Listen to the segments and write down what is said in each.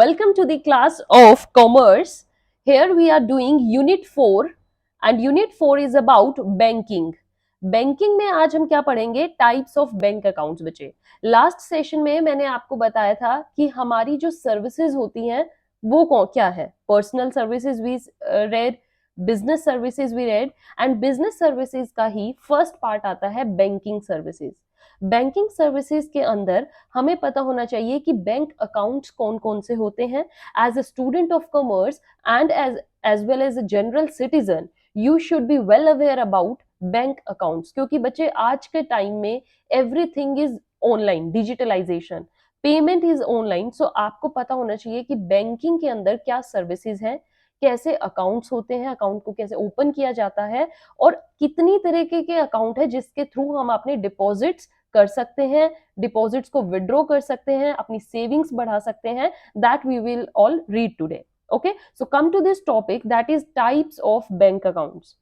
Welcome to the class of Commerce. Here we are doing Unit 4 and Unit 4 is about Banking. Banking में आज हम क्या पढ़ेंगे? Types of bank accounts बचे। Last session में मैंने आपको बताया था कि हमारी जो सर्विसेज होती हैं वो क्या है। Personal services we read, business services we read and business services का ही फर्स्ट पार्ट आता है बैंकिंग सर्विसेज। बैंकिंग सर्विसेज के अंदर हमें पता होना चाहिए कि बैंक अकाउंट्स कौन कौन से होते हैं। As a student of commerce and as well as a general citizen you should be well aware about bank accounts, क्योंकि बच्चे आज के टाइम में everything is online, digitalization, payment is online. So आपको पता होना चाहिए कि बैंकिंग के अंदर क्या सर्विसेज हैं, कैसे अकाउंट्स होते हैं, अकाउंट को कैसे ओपन किया जाता है और कितनी तरीके के अकाउंट है जिसके थ्रू हम अपने डिपॉजिट्स कर सकते हैं, डिपॉजिट्स को विड्रॉ कर सकते हैं, अपनी सेविंग्स बढ़ा सकते हैं। That we will all read today. Okay, so come to this topic, that is types of bank accounts.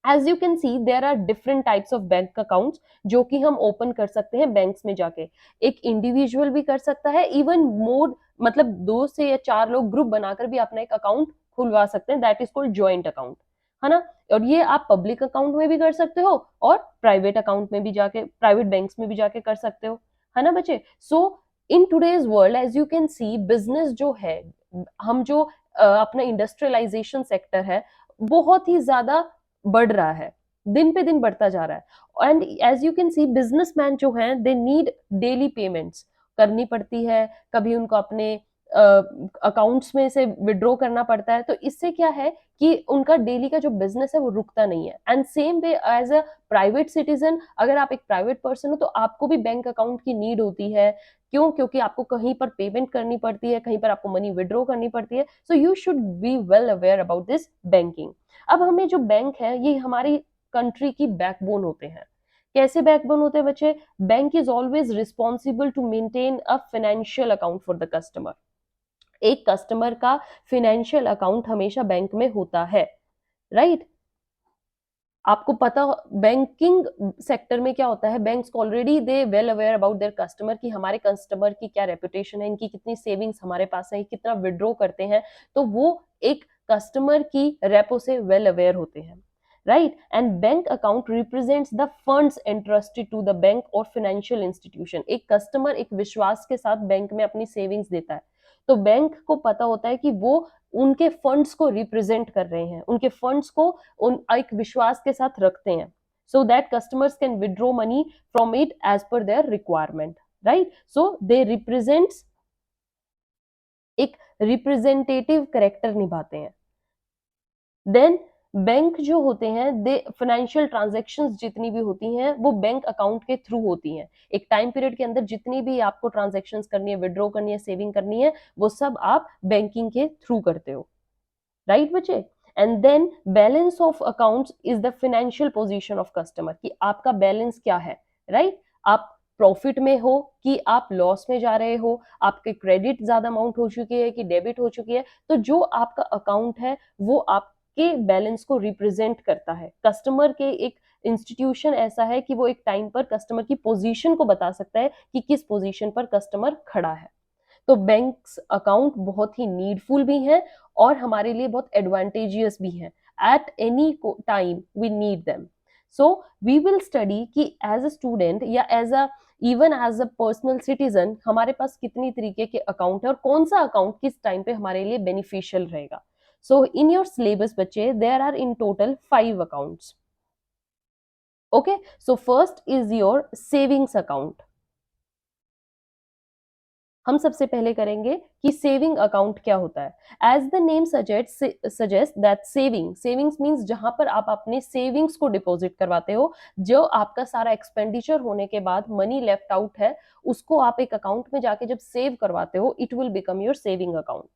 As you can see there are different types of bank accounts जो कि हम ओपन कर सकते हैं banks में जाके। एक individual भी कर सकता है, इवन मोर, मतलब 2 से या 4 लोग ग्रुप बनाकर भी अपना एक अकाउंट खुलवा सकते हैं। That is called joint account, है ना। और ये आप पब्लिक अकाउंट में भी कर सकते हो और प्राइवेट अकाउंट में भी जाके, प्राइवेट बैंक्स में भी जाके कर सकते हो, है ना बच्चे। So in today's world as you can see business जो है, हम जो अपना इंडस्ट्रियलाइजेशन सेक्टर है बहुत ही ज्यादा बढ़ रहा है, दिन पे दिन बढ़ता जा रहा है। And as you can see businessman जो हैं दे नीड डेली पेमेंट्स करनी पड़ती है, कभी उनको अपने अकाउंट्स में से विड्रॉ करना पड़ता है। तो इससे क्या है कि उनका डेली का जो बिजनेस है वो रुकता नहीं है। And same way as a private citizen, अगर आप एक प्राइवेट पर्सन हो तो आपको भी बैंक अकाउंट की नीड होती है। क्यों? क्योंकि आपको कहीं पर पेमेंट करनी पड़ती है, कहीं पर आपको मनी विड्रॉ करनी पड़ती है। So you should be well aware about this banking. अब हमें जो बैंक है ये हमारी कंट्री की बैकबोन होते हैं। कैसे बैकबोन होते हैं बच्चे? Bank is always responsible to maintain a financial account for the customer. एक कस्टमर का फाइनेंशियल अकाउंट हमेशा बैंक में होता है, राइट। आपको पता बैंकिंग सेक्टर में क्या होता है, banks already they well aware about their customer कि हमारे कस्टमर की क्या रेपुटेशन है, इनकी कितनी सेविंग्स हमारे पास है, कितना विड्रॉ करते हैं। तो वो एक कस्टमर की रेपो से वेल अवेयर होते हैं, right. And bank account represents the funds entrusted to the bank और फाइनेंशियल इंस्टीट्यूशन। एक कस्टमर एक विश्वास के साथ बैंक में अपनी सेविंग्स देता है, तो बैंक को पता होता है कि वो उनके फंड्स को रिप्रेजेंट कर रहे हैं, उनके फंड्स को उन एक विश्वास के साथ रखते हैं, so that customers can withdraw money from it as per their requirement, right. So they represents, एक रिप्रेजेंटेटिव कैरेक्टर निभाते हैं। देन बैंक जो होते हैं दे फाइनेंशियल ट्रांजैक्शंस जितनी भी होती हैं वो बैंक अकाउंट के थ्रू होती हैं। एक टाइम पीरियड के अंदर जितनी भी आपको ट्रांजैक्शंस करनी है, विड्रॉ करनी है, सेविंग करनी है, वो सब आप बैंकिंग के थ्रू करते हो, राइट बच्चे। And then balance of accounts is the financial position of customer, कि आपका बैलेंस क्या है, राइट। आप प्रॉफिट में हो कि आप लॉस में जा रहे हो, आपके क्रेडिट ज्यादा अमाउंट हो चुकी है कि डेबिट हो चुकी है। तो जो आपका अकाउंट है वो आपके बैलेंस को रिप्रेजेंट करता है। कस्टमर के एक इंस्टीट्यूशन ऐसा है कि वो एक टाइम पर कस्टमर की पोजीशन को बता सकता है कि किस पोजीशन पर कस्टमर खड़ा है। तो बैंक्स अकाउंट बहुत ही नीडफुल भी हैं और हमारे लिए बहुत एडवांटेजियस भी हैं। At any time we need them. So we will study कि एज अ स्टूडेंट या as a even as a personal citizen हमारे पास कितनी तरीके के अकाउंट है और कौन सा अकाउंट किस टाइम पे हमारे लिए बेनिफिशियल रहेगा। सो इन योर सिलेबस बच्चे there are in total 5 accounts. Okay, so first is your savings account. हम सबसे पहले करेंगे कि सेविंग अकाउंट क्या होता है। As the name suggest that savings means जहां पर आप अपने सेविंग्स को डिपॉजिट करवाते हो, जो आपका सारा एक्सपेंडिचर होने के बाद मनी लेफ्ट आउट है उसको आप एक अकाउंट में जाके जब सेव करवाते हो, it will become your saving account.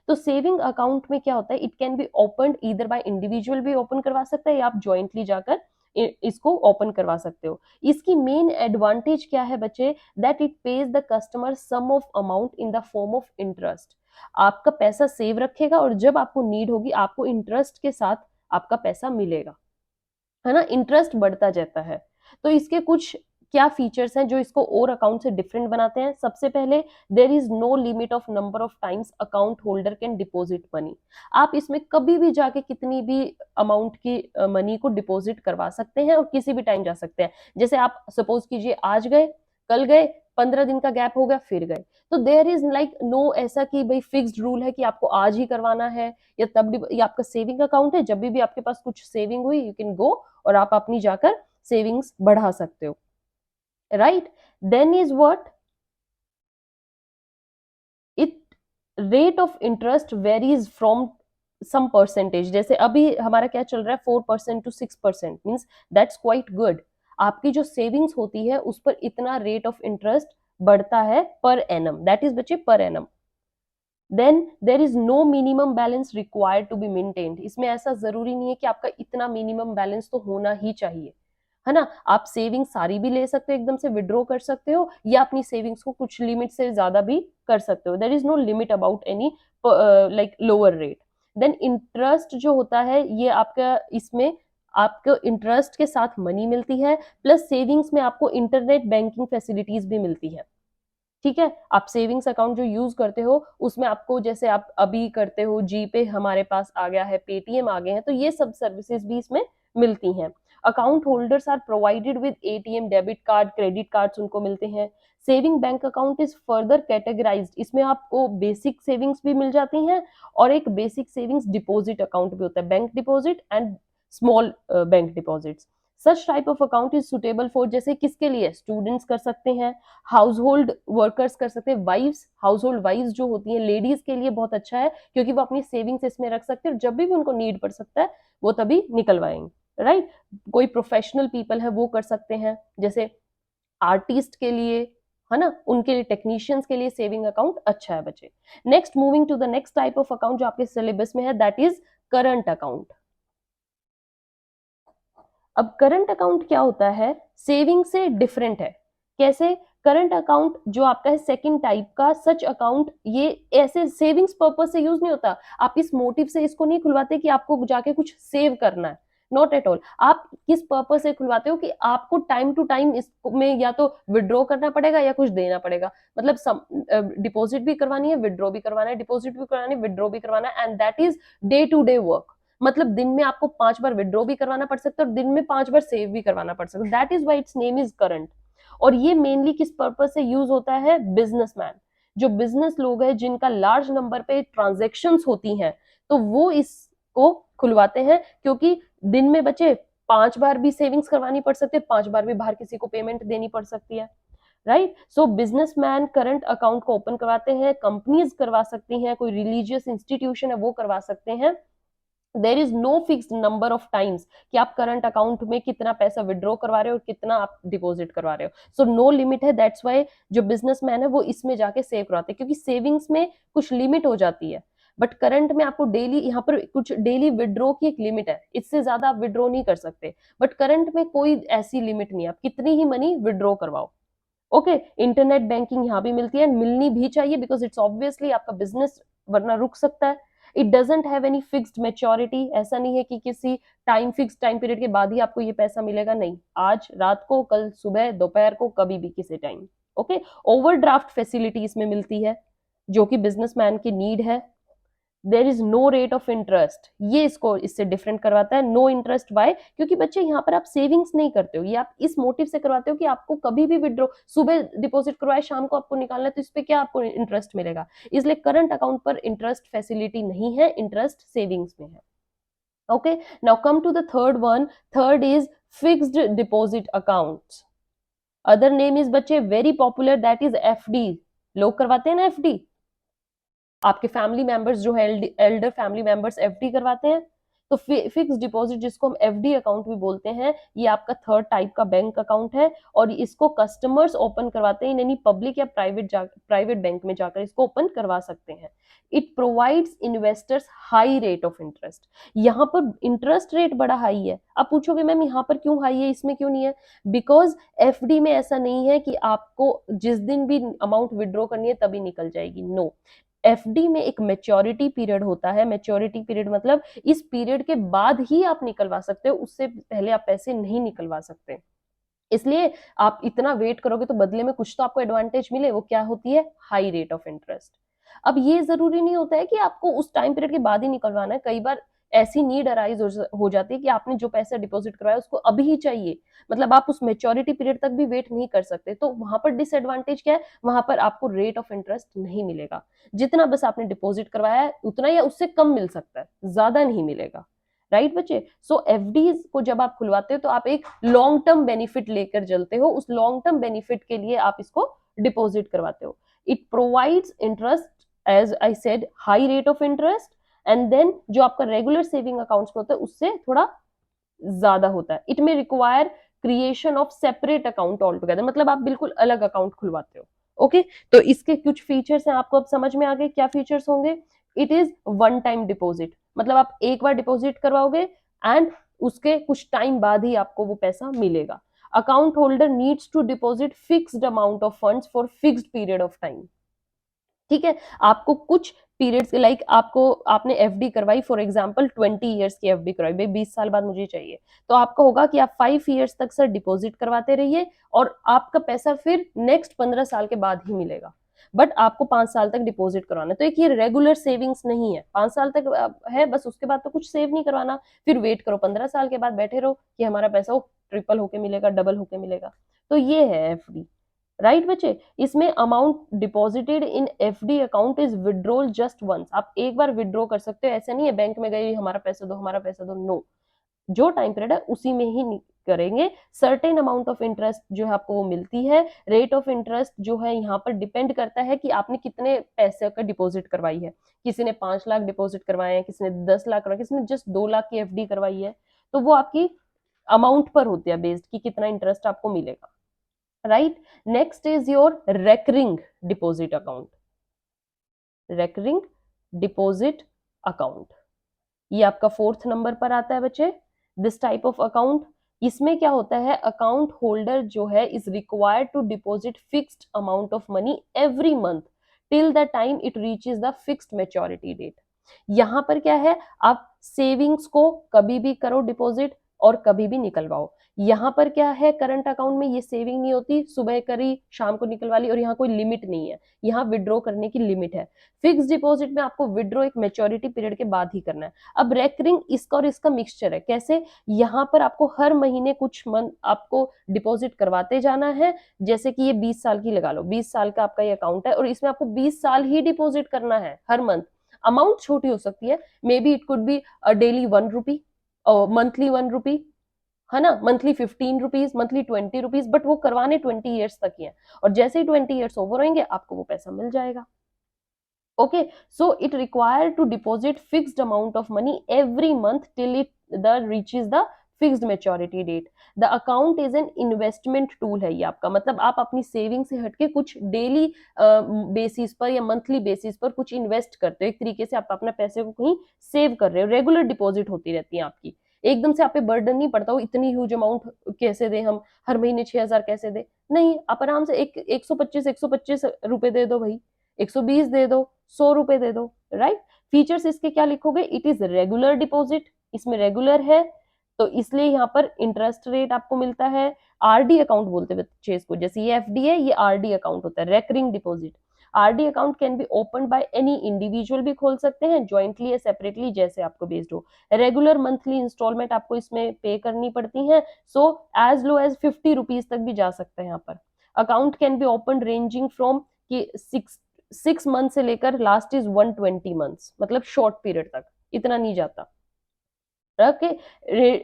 तो सेविंग अकाउंट में क्या होता है, it can be open either by individual भी ओपन करवा सकता है या आप ज्वाइंटली जाकर इसको ओपन करवा सकते हो। इसकी मेन एडवांटेज क्या है बच्चे, that it pays the customer sum of amount in the form of interest. आपका पैसा सेव रखेगा और जब आपको नीड होगी आपको इंटरेस्ट के साथ आपका पैसा मिलेगा, है ना। इंटरेस्ट बढ़ता जाता है। तो इसके कुछ क्या फीचर्स हैं जो इसको और अकाउंट से डिफरेंट बनाते हैं? सबसे पहले, there is no limit of number of times account holder can deposit money. आप इसमें कभी भी जाके कितनी भी अमाउंट की मनी को डिपॉजिट करवा सकते हैं और किसी भी टाइम जा सकते हैं। जैसे आप सपोज कीजिए आज गए, कल गए, 15 दिन का गैप हो गया, फिर गए। तो देयर इज लाइक नो ऐसा कि भाई फिक्स्ड रूल है कि आपको आज ही करवाना है या तब, या आपका सेविंग अकाउंट है, जब भी आपके पास कुछ सेविंग हुई यू कैन गो और आप अपनी जाकर सेविंग्स बढ़ा सकते हो, right? Then is what, it rate of interest varies from some percentage. जैसे अभी हमारा क्या चल रहा है, 4% to 6%, means that's quite good. आपकी जो सेविंग्स होती है उस पर इतना रेट ऑफ इंटरेस्ट बढ़ता है पर एनम, दैट इज बच्चे per annum. Then there is no minimum balance required to be maintained. इसमें ऐसा जरूरी नहीं है कि आपका इतना मिनिमम बैलेंस तो होना ही चाहिए, है ना? आप सेविंग सारी भी ले सकते हो, एकदम से विड्रॉ कर सकते हो, या अपनी सेविंग्स को कुछ लिमिट से ज्यादा भी कर सकते हो। There is no limit about any like lower rate. Then interest जो होता है ये आपका, इसमें आपको इंटरेस्ट के साथ मनी मिलती है, प्लस सेविंग्स में आपको इंटरनेट बैंकिंग फैसिलिटीज भी मिलती है। ठीक है, आप सेविंग्स अकाउंट जो यूज करते हो उसमें आपको, जैसे आप अभी करते हो जी पे, हमारे पास आ गया है, पेटीएम आ गए हैं, तो ये सब सर्विसेज भी इसमें मिलती हैं। Account holders are provided with ATM, debit card, credit cards उनको मिलते हैं। Saving bank account is further categorised, इसमें आपको बेसिक सेविंग्स भी मिल जाती हैं और एक बेसिक सेविंग्स डिपॉजिट अकाउंट भी होता है, bank deposit and small bank deposits. Such type of account is suitable for, जैसे किसके लिए, स्टूडेंट्स कर सकते हैं, हाउस होल्ड वर्कर्स कर सकते हैं, वाइफ्स, हाउस होल्ड वाइफ्स जो होती हैं, लेडीज के लिए बहुत अच्छा है क्योंकि वो अपनी सेविंग्स इसमें रख सकते हैं और जब भी उनको नीड पड़ सकता है वो तभी निकलवाएंगे, राइट? कोई प्रोफेशनल पीपल है वो कर सकते हैं, जैसे आर्टिस्ट के लिए, है ना, उनके लिए, टेक्नीशियंस के लिए सेविंग अकाउंट अच्छा है बच्चे। Next, moving to the next type of account जो आपके सिलेबस में है, दैट इज करंट अकाउंट। अब करंट अकाउंट क्या होता है, सेविंग से डिफरेंट है। कैसे? करंट अकाउंट जो आपका है सेकंड टाइप का, सच अकाउंट, ये ऐसे सेविंग्स पर्पस से यूज नहीं होता। आप इस मोटिव से इसको नहीं खुलवाते कि आपको जाके कुछ सेव करना है, नॉट एट ऑल। आप किस पर्पस से खुलवाते हो कि आपको टाइम टू टाइम इसमें या तो विड्रॉ करना पड़ेगा या कुछ देना पड़ेगा, मतलब डिपॉजिट भी करवानी है, विड्रॉ भी करवाना है, डिपॉजिट भी करवाना है, विड्रॉ भी करवाना है, and that is day to day work. मतलब दिन में आपको 5 बार विड्रॉ भी करवाना पड़ सकता है और दिन में 5 बार सेव भी करवाना पड़ सकता है, that is why it's name is current. और ये मेनली किस पर्पज से यूज होता है, बिजनेसमैन, जो बिजनेस लोग हैं जिनका लार्ज नंबर पे ट्रांजेक्शन्स होती हैं, तो वो इसको खुलवाते हैं, क्योंकि दिन में बच्चे 5 बार भी सेविंग्स करवानी पड़ सकती है, 5 बार भी बाहर किसी को पेमेंट देनी पड़ सकती है, राइट? सो बिजनेसमैन करंट अकाउंट को ओपन करवाते हैं, कंपनीज करवा सकती हैं, कोई रिलीजियस इंस्टीट्यूशन है वो करवा सकते हैं। There is no fixed number of times कि आप करंट अकाउंट में कितना पैसा विड्रॉ करवा रहे हो और कितना आप डिपॉजिट करवा रहे हो, सो नो लिमिट है। दैट्स वाई जो बिजनेसमैन है वो इसमें जाके सेव करवाते हैं, क्योंकि सेविंग्स में कुछ लिमिट हो जाती है, बट करंट में आपको डेली, यहाँ पर कुछ डेली विड्रॉ की एक लिमिट है, इससे ज्यादा आप विड्रॉ नहीं कर सकते, बट करंट में कोई ऐसी लिमिट नहीं है, आप कितनी ही मनी विड्रॉ करवाओ। ओके, इंटरनेट बैंकिंग यहाँ भी मिलती है, मिलनी भी चाहिए, बिकॉज इट्स ऑब्वियसली आपका बिजनेस वरना रुक सकता है। It doesn't have any fixed maturity, ऐसा नहीं है कि किसी टाइम, फिक्स टाइम पीरियड के बाद ही आपको ये पैसा मिलेगा, नहीं, आज रात को, कल सुबह, दोपहर को, कभी भी किसी टाइम। ओके, ओवरड्राफ्ट फैसिलिटी इसमें मिलती है जो कि बिजनेसमैन की नीड है। There is no rate of interest, ये इसको इससे डिफरेंट करवाता है। नो इंटरेस्ट वाई, क्योंकि बच्चे यहाँ पर आप सेविंग्स नहीं करते हो, ये आप इस मोटिव से करवाते हो कि आपको कभी भी विड्रॉ, सुबह डिपॉजिट करवाए शाम को आपको निकालना है, तो इस पे क्या आपको इंटरेस्ट मिलेगा, इसलिए करंट अकाउंट पर इंटरेस्ट फैसिलिटी नहीं है, इंटरेस्ट सेविंग्स में है। Okay, now come to the third one. Third is fixed deposit account, other name is बच्चे very popular, that is FD. लोग करवाते हैं ना एफडी, आपके फैमिली मेंबर्स जो है, एल्डर फैमिली मेंबर्स एफडी करवाते हैं, तो फिक्स डिपॉजिट जिसको हम एफडी अकाउंट भी बोलते हैं, ये आपका थर्ड टाइप का बैंक अकाउंट है और इसको कस्टमर्स ओपन करवाते हैं, यानी पब्लिक या प्राइवेट बैंक में जाकर इसको ओपन करवा सकते हैं। It provides investors high rate of interest, यहाँ पर इंटरेस्ट रेट बड़ा हाई है। आप पूछोगे मैम यहाँ पर क्यों हाई है, इसमें क्यों नहीं है? बिकॉज एफडी में ऐसा नहीं है कि आपको जिस दिन भी अमाउंट विड्रॉ करनी है तभी निकल जाएगी, नो। एफडी में एक मेच्योरिटी पीरियड होता है, मेच्योरिटी पीरियड मतलब इस पीरियड के बाद ही आप निकलवा सकते हो, उससे पहले आप पैसे नहीं निकलवा सकते। इसलिए आप इतना वेट करोगे तो बदले में कुछ तो आपको एडवांटेज मिले, वो क्या होती है? High rate of interest. अब ये जरूरी नहीं होता है कि आपको उस टाइम पीरियड के बाद ही निकलवाना है, कई बार ऐसी नीड अराइज हो जाती है कि आपने जो पैसा डिपॉजिट करवाया उसको अभी ही चाहिए, मतलब आप उस मेच्योरिटी पीरियड तक भी वेट नहीं कर सकते, तो वहां पर डिसएडवांटेज क्या है? वहां पर आपको रेट ऑफ इंटरेस्ट नहीं मिलेगा, जितना बस आपने डिपॉजिट करवाया है उतना या उससे कम मिल सकता है, ज्यादा नहीं मिलेगा। राइट बच्चे? सो एफडीज को जब आप खुलवाते हो तो आप एक लॉन्ग टर्म बेनिफिट लेकर चलते हो, उस लॉन्ग टर्म बेनिफिट के लिए आप इसको डिपॉजिट करवाते हो। It provides interest, as I said, high rate of interest, and then जो आपका रेगुलर सेविंग अकाउंट्स में होता है उससे थोड़ा ज्यादा होता है। इट में require creation of separate account all together, मतलब आप बिल्कुल अलग अकाउंट खुलवाते हो। ओके, तो इसके कुछ फीचर्स हैं, आपको अब समझ में आ गए क्या फीचर्स होंगे? It is one time deposit, मतलब आप एक बार डिपॉजिट करवाओगे एंड उसके कुछ टाइम बाद ही आपको वो पैसा मिलेगा। Account holder needs to deposit fixed amount of funds for fixed period of time. ठीक है, आपको कुछ पीरियड्स लाइक आपको आपने एफडी करवाई, फॉर एग्जांपल 20 ईयर्स की एफडी करवाई, भाई 20 साल बाद मुझे चाहिए, तो आपका होगा कि आप 5 ईयर्स तक सर डिपॉजिट करवाते रहिए और आपका पैसा फिर नेक्स्ट 15 साल के बाद ही मिलेगा, बट आपको 5 साल तक डिपॉजिट करवाना है। तो एक ये रेगुलर सेविंग्स नहीं है, 5 साल तक है बस, उसके बाद तो कुछ सेव नहीं करवाना, फिर वेट करो 15 साल के बाद बैठे रहो कि हमारा पैसा वो ट्रिपल होके मिलेगा, डबल होके मिलेगा। तो ये है एफडी। राइट बच्चे? इसमें amount deposited in FD account is withdrawal just once, आप एक बार विड्रॉ कर सकते हो, ऐसा नहीं है बैंक में गए हमारा पैसा दो हमारा पैसा दो, नो, जो टाइम पीरियड है उसी में ही करेंगे। सर्टेन अमाउंट ऑफ इंटरेस्ट जो है आपको वो मिलती है। रेट ऑफ इंटरेस्ट जो है यहाँ पर डिपेंड करता है कि आपने कितने पैसे का डिपॉजिट करवाई है, किसी ने 5 लाख डिपॉजिट करवाए हैं, किसी ने 10 लाख करवाए, किसी ने जस्ट 2 लाख की एफडी करवाई है, तो वो आपकी अमाउंट पर होती है बेस्ड कि कितना इंटरेस्ट आपको मिलेगा। Right? Next is your recurring deposit account. Recurring deposit account, ये आपका 4th नंबर पर आता है बच्चे। दिस टाइप ऑफ अकाउंट, इसमें क्या होता है? अकाउंट होल्डर जो है is required to deposit fixed amount of money every month till the time it reaches the fixed maturity date. यहां पर क्या है? आप सेविंग्स को कभी भी करो डिपॉजिट और कभी भी निकलवाओ। यहाँ पर क्या है? करंट अकाउंट में ये सेविंग नहीं होती, सुबह करी शाम को निकलवा ली, और यहाँ कोई लिमिट नहीं है, यहाँ विड्रॉ करने की लिमिट है। फिक्स डिपॉजिट में आपको विड्रॉ एक मेच्योरिटी पीरियड के बाद ही करना है। अब रेकरिंग इसका और इसका मिक्सचर है, कैसे? यहाँ पर आपको हर महीने कुछ मंथ आपको डिपॉजिट करवाते जाना है, जैसे कि ये 20 साल की लगा लो, 20 साल का आपका ये अकाउंट है और इसमें आपको 20 साल ही डिपॉजिट करना है हर मंथ। अमाउंट छोटी हो सकती है, may be it could be daily 1 रुपी और मंथली 1 रुपी, है ना, monthly 15 rupees, monthly 20 rupees, but वो करवाने 20 ईयर्स तक ही है, और जैसे ही 20 ईयर्स ओवर होंगे आपको वो पैसा मिल जाएगा। Okay, so it required to deposit fixed amount of money every month till it the reaches the fixed maturity date. The account is an investment tool है ये आपका, मतलब आप अपनी सेविंग से हटके कुछ डेली बेसिस पर या मंथली बेसिस पर कुछ इन्वेस्ट करते हो, एक तरीके से आप अपने पैसे को कहीं सेव कर रहे हो, रेगुलर डिपॉजिट होती रहती है आपकी, एकदम से आप पे बर्डन नहीं पड़ता, वो इतनी ह्यूज अमाउंट कैसे दे हम, हर महीने 6,000 कैसे दे, नहीं, आप आराम से एक 125 रुपए दे दो भाई, 120 दे दो, 100 रुपए दे दो। राइट? फीचर्स इसके क्या लिखोगे? इट इज रेगुलर डिपॉजिट, इसमें रेगुलर है तो इसलिए यहाँ पर इंटरेस्ट रेट आपको मिलता है। आरडी अकाउंट बोलते हैं बच्चे इसको, जैसे ये एफडी है ये आरडी अकाउंट होता है, recurring deposit. RD account can be open by any individual, भी खोल सकते हैं ज्वाइंटली या सेपरेटली, जैसे आपको बेस्ड हो। रेगुलर मंथली इंस्टॉलमेंट आपको इसमें पे करनी पड़ती है, so as low as 50 rupees तक भी जा सकते हैं यहाँ पर। Account can be open ranging from कि 6 मंथ से लेकर लास्ट इज 120 मंथ्स, मतलब शॉर्ट पीरियड तक, इतना नहीं जाता। ओके,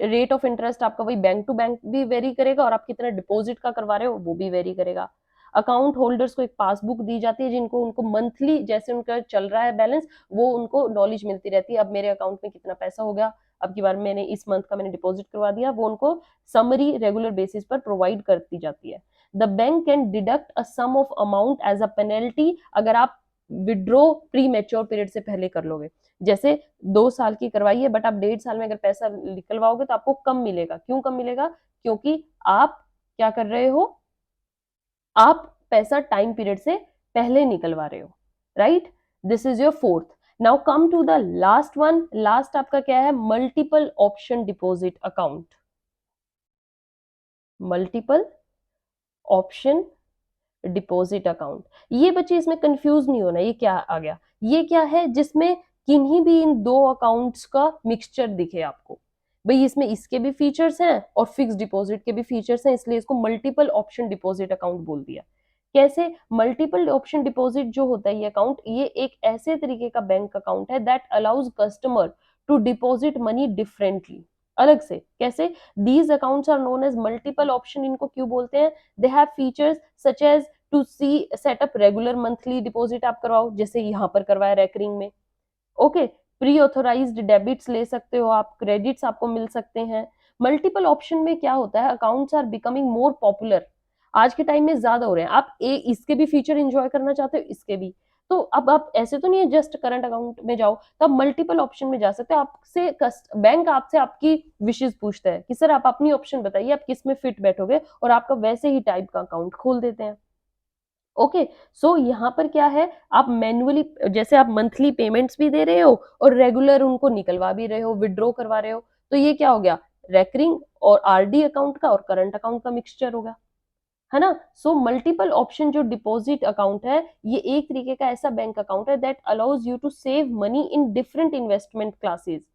रेट ऑफ इंटरेस्ट आपका वही बैंक टू बैंक भी वेरी करेगा और आप कितना डिपॉजिट का करवा रहे हो वो भी वेरी करेगा। अकाउंट होल्डर्स को एक पासबुक दी जाती है, जिनको उनको मंथली जैसे उनका चल रहा है बैलेंस, वो उनको नॉलेज मिलती रहती है, अब मेरे अकाउंट में कितना पैसा हो गया, अब की बार मैंने इस मंथ का मैंने डिपॉजिट करवा दिया, वो उनको समरी रेगुलर बेसिस पर प्रोवाइड करती जाती है। The bank can deduct a sum of amount as a penalty, अगर आप विड्रॉ प्री मैच्योर पीरियड से पहले कर लोगे, जैसे 2 साल की करवाई है बट आप 1.5 साल में अगर पैसा निकलवाओगे तो आपको कम मिलेगा। क्यों कम मिलेगा? क्योंकि आप क्या कर रहे हो, आप पैसा टाइम पीरियड से पहले निकलवा रहे हो। Right? This is your 4th। Now come to the last one, last आपका क्या है? Multiple option deposit account. Multiple option deposit account. ये बच्चे इसमें कंफ्यूज नहीं होना, ये क्या आ गया, ये क्या है जिसमें किन्हीं भी इन दो अकाउंट्स का मिक्सचर दिखे आपको। भाई इसमें इसके भी फीचर्स हैं और फिक्स डिपॉजिट के भी फीचर्स हैं, इसलिए इसको मल्टीपल ऑप्शन डिपॉजिट अकाउंट बोल दिया। कैसे? मल्टीपल ऑप्शन डिपॉजिट जो होता है ये अकाउंट, ये एक ऐसे तरीके का बैंक अकाउंट है that allows customer to deposit money differently, अलग से। कैसे? These accounts are known as multiple option. इनको क्यों बोलते हैं? They have features such as to see setup regular monthly deposit आप करवाओ, जैसे यहाँ पर करवाया रेकरिंग में। ओके, प्री ऑथोराइज्ड डेबिट्स ले सकते हो आप, क्रेडिट्स आपको मिल सकते हैं। मल्टीपल ऑप्शन में क्या होता है, accounts are becoming more popular, आज के टाइम में ज्यादा हो रहे हैं। आप इसके भी फीचर एंजॉय करना चाहते हो, इसके भी, तो अब आप ऐसे तो नहीं है जस्ट करंट अकाउंट में जाओ, तो आप मल्टीपल ऑप्शन में जा सकते हो। आपसे बैंक आपसे आपकी विशेष पूछता है कि सर आप अपनी ऑप्शन बताइए, आप किस में फिट बैठोगे, और आपका वैसे ही टाइप का अकाउंट खोल देते हैं। ओके, सो यहाँ पर क्या है, आप मैन्युअली, जैसे आप मंथली पेमेंट्स भी दे रहे हो और रेगुलर उनको निकलवा भी रहे हो, विड्रॉ करवा रहे हो, तो ये क्या हो गया, रेकरिंग और आरडी अकाउंट का और करंट अकाउंट का मिक्सचर होगा, है ना। सो मल्टीपल ऑप्शन जो डिपॉजिट अकाउंट है, ये एक तरीके का ऐसा बैंक अकाउंट है that allows you to save money in different investment classes.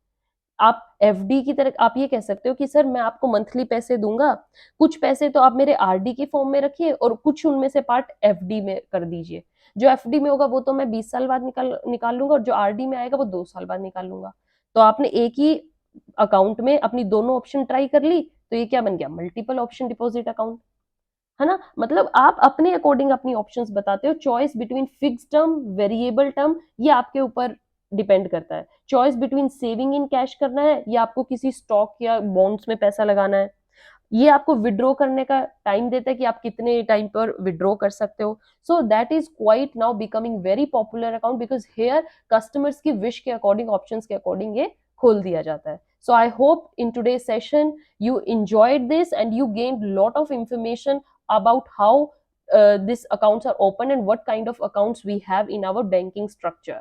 आप एफडी की तरह आप ये कह सकते हो कि सर मैं आपको मंथली पैसे दूंगा, कुछ पैसे तो आप मेरे आरडी के फॉर्म में रखिए और कुछ उनमें से पार्ट एफडी में कर दीजिए। जो एफडी में होगा वो तो मैं 20 साल बाद निकाल लूंगा, और जो आरडी में आएगा वो 2 साल बाद निकाल लूंगा। तो आपने एक ही अकाउंट में अपनी दोनों ऑप्शन ट्राई कर ली, तो ये क्या बन गया, मल्टीपल ऑप्शन डिपॉजिट अकाउंट, है ना। मतलब आप अपने अकॉर्डिंग अपनी ऑप्शंस बताते हो। Choice between fix term, variable term, ये आपके ऊपर डिपेंड करता है। Choice between saving in cash करना है या आपको किसी स्टॉक या बॉन्ड्स में पैसा लगाना है, ये आपको विड्रॉ करने का टाइम देता है कि आप कितने टाइम पर विड्रॉ कर सकते हो। So that is quite now becoming very popular account, because here customers की विश के अकॉर्डिंग, ऑप्शंस के अकॉर्डिंग ये खोल दिया जाता है। So I hope in today's session you enjoyed this and you gained lot of information about how these accounts are opened and what kind of accounts we have in our banking structure,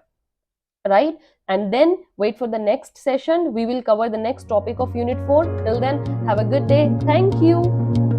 right? And then wait for the next session. We will cover the next topic of Unit 4. Till then, have a good day. Thank you.